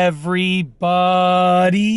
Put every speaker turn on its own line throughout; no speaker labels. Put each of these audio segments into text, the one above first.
everybody.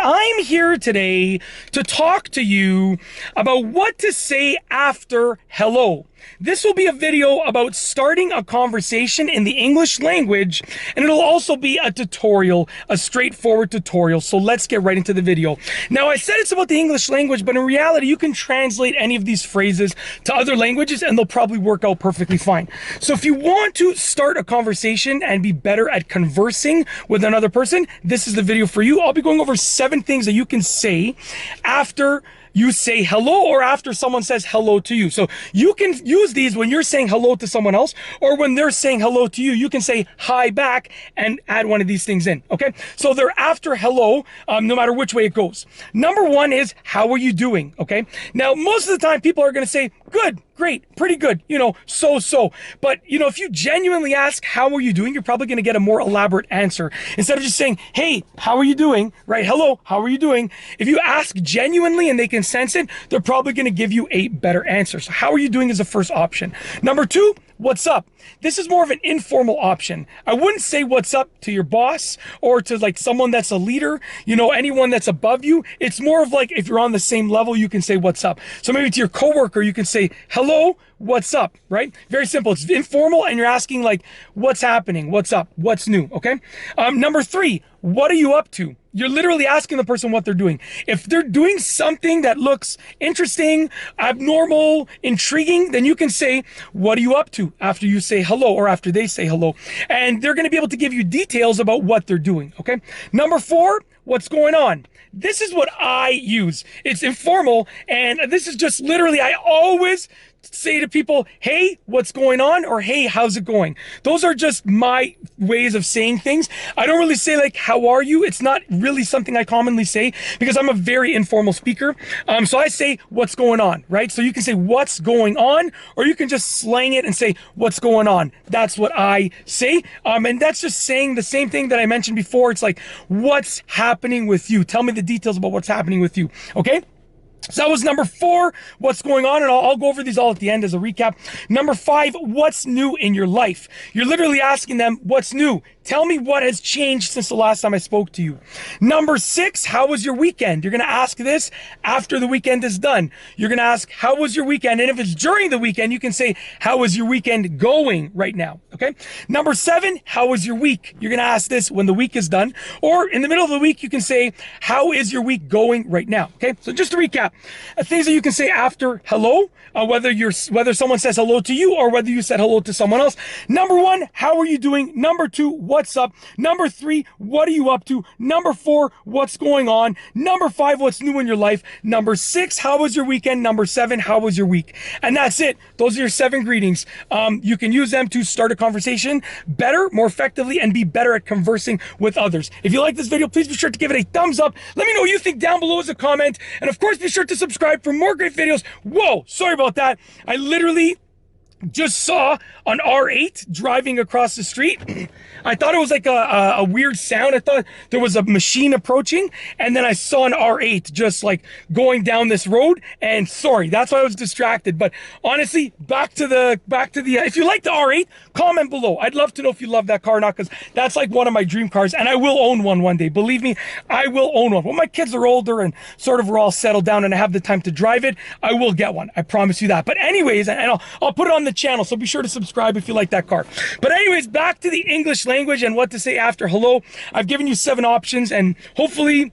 I'm here today to talk to you about what to say after hello. This will be a video about starting a conversation in the English language, and it'll also be a tutorial, a straightforward tutorial. So let's get right into the video. Now, I said it's about the English language, but in reality, you can translate any of these phrases to other languages and they'll probably work out perfectly fine. So if you want to start a conversation and be better at conversing with another person, this is the video for you. I'll be going over 7 things that you can say after you say hello or after someone says hello to you. So you can use these when you're saying hello to someone else or when they're saying hello to you. You can say hi back and add one of these things in, okay? So they're after hello, no matter which way it goes. Number 1 is, how are you doing, okay? Now, most of the time people are gonna say, good, great, pretty good, so. But, if you genuinely ask, how are you doing? You're probably gonna get a more elaborate answer. Instead of just saying, hey, how are you doing, right? Hello, how are you doing? If you ask genuinely and they can sense it, they're probably gonna give you a better answer. So how are you doing is the first option. Number 2, what's up? This is more of an informal option. I wouldn't say what's up to your boss or to like someone that's a leader, anyone that's above you. It's more of like if you're on the same level, you can say what's up. So maybe to your coworker, you can say, hello, what's up, right? Very simple. It's informal and you're asking like, what's happening? What's up? What's new? Okay. Number 3, what are you up to? You're literally asking the person what they're doing. If they're doing something that looks interesting, abnormal, intriguing, then you can say, what are you up to? After you say hello or after they say hello. And they're going to be able to give you details about what they're doing. Okay. Number 4, what's going on? This is what I use. It's informal. And this is just literally, I always say to people, hey, what's going on? Or hey, how's it going? Those are just my ways of saying things. I don't really say like, how are you? It's not really something I commonly say because I'm a very informal speaker. So I say, what's going on, right? So you can say what's going on, or you can just slang it and say, what's going on? That's what I say. And that's just saying the same thing that I mentioned before. It's like, what's happening with you? Tell me the details about what's happening with you. Okay. So that was number 4, what's going on, and I'll go over these all at the end as a recap. Number 5, what's new in your life? You're literally asking them, what's new? Tell me what has changed since the last time I spoke to you. Number 6, how was your weekend? You're going to ask this after the weekend is done. You're going to ask, how was your weekend? And if it's during the weekend, you can say, how is your weekend going right now? Okay. Number 7, how was your week? You're going to ask this when the week is done, or in the middle of the week, you can say, how is your week going right now? Okay. So just to recap, things that you can say after hello, whether someone says hello to you or whether you said hello to someone else. Number 1, how are you doing? Number 2, what's up? Number 3, what are you up to? Number 4, what's going on? Number 5, what's new in your life? Number 6, how was your weekend? Number 7, how was your week? And that's it. Those are your 7 greetings. You can use them to start a conversation better, more effectively, and be better at conversing with others. If you like this video, please be sure to give it a thumbs up. Let me know what you think down below as a comment. And of course, be sure to subscribe for more great videos. Whoa, sorry about that. I literally just saw an R8 driving across the street. I thought it was like a weird sound. I thought there was a machine approaching, and then I saw an R8 just like going down this road, and sorry, that's why I was distracted. But honestly, back to the if you like the R8, comment below. I'd love to know if you love that car or not, because that's like one of my dream cars, and I will own one day. Believe me, I will own one. When my kids are older and sort of we're all settled down and I have the time to drive it, I will get one. I promise you that. But anyways, and I'll put it on the channel, so be sure to subscribe if you like that car. But anyways, back to the English language and what to say after hello. I've given you 7 options, and hopefully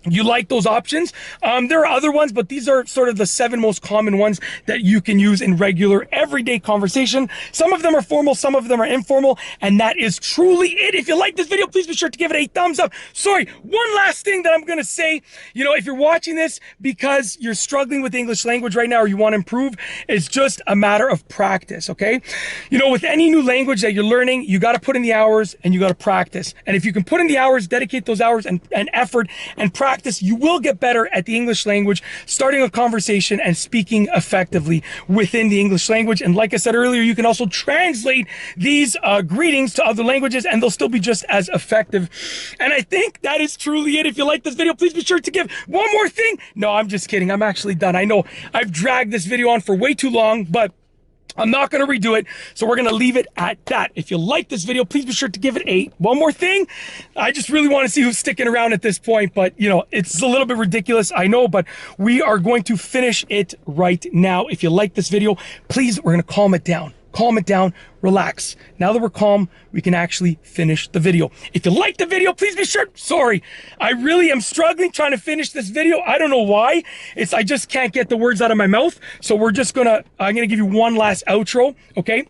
you like those options. There are other ones, but these are sort of the 7 most common ones that you can use in regular, everyday conversation. Some of them are formal, some of them are informal, and that is truly it. If you like this video, please be sure to give it a thumbs up. Sorry, one last thing that I'm going to say, if you're watching this because you're struggling with the English language right now or you want to improve, it's just a matter of practice, okay? With any new language that you're learning, you got to put in the hours and you got to practice. And if you can put in the hours, dedicate those hours and effort and practice, you will get better at the English language, starting a conversation and speaking effectively within the English language. And like I said earlier, you can also translate these greetings to other languages and they'll still be just as effective. And I think that is truly it. If you like this video, please be sure to give one more thing. No, I'm just kidding. I'm actually done. I know I've dragged this video on for way too long, but I'm not going to redo it, so we're going to leave it at that. If you like this video, please be sure to give it a one more thing. I just really want to see who's sticking around at this point, but you know, it's a little bit ridiculous, I know, but we are going to finish it right now. If you like this video, please, we're going to calm it down. Calm it down, relax. Now that we're calm, we can actually finish the video. If you like the video, please be sure. Sorry, I really am struggling trying to finish this video. I don't know why. I just can't get the words out of my mouth. So I'm gonna give you one last outro, okay?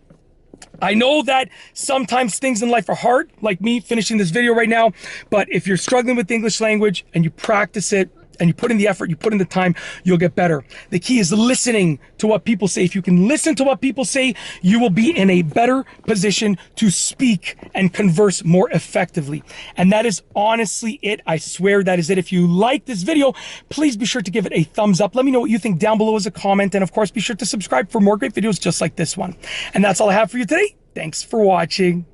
I know that sometimes things in life are hard, like me finishing this video right now, but if you're struggling with the English language and you practice it, and you put in the effort, you put in the time, you'll get better. The key is listening to what people say. If you can listen to what people say, you will be in a better position to speak and converse more effectively. And that is honestly it. I swear that is it. If you like this video, please be sure to give it a thumbs up. Let me know what you think down below as a comment. And of course, be sure to subscribe for more great videos just like this one. And that's all I have for you today. Thanks for watching.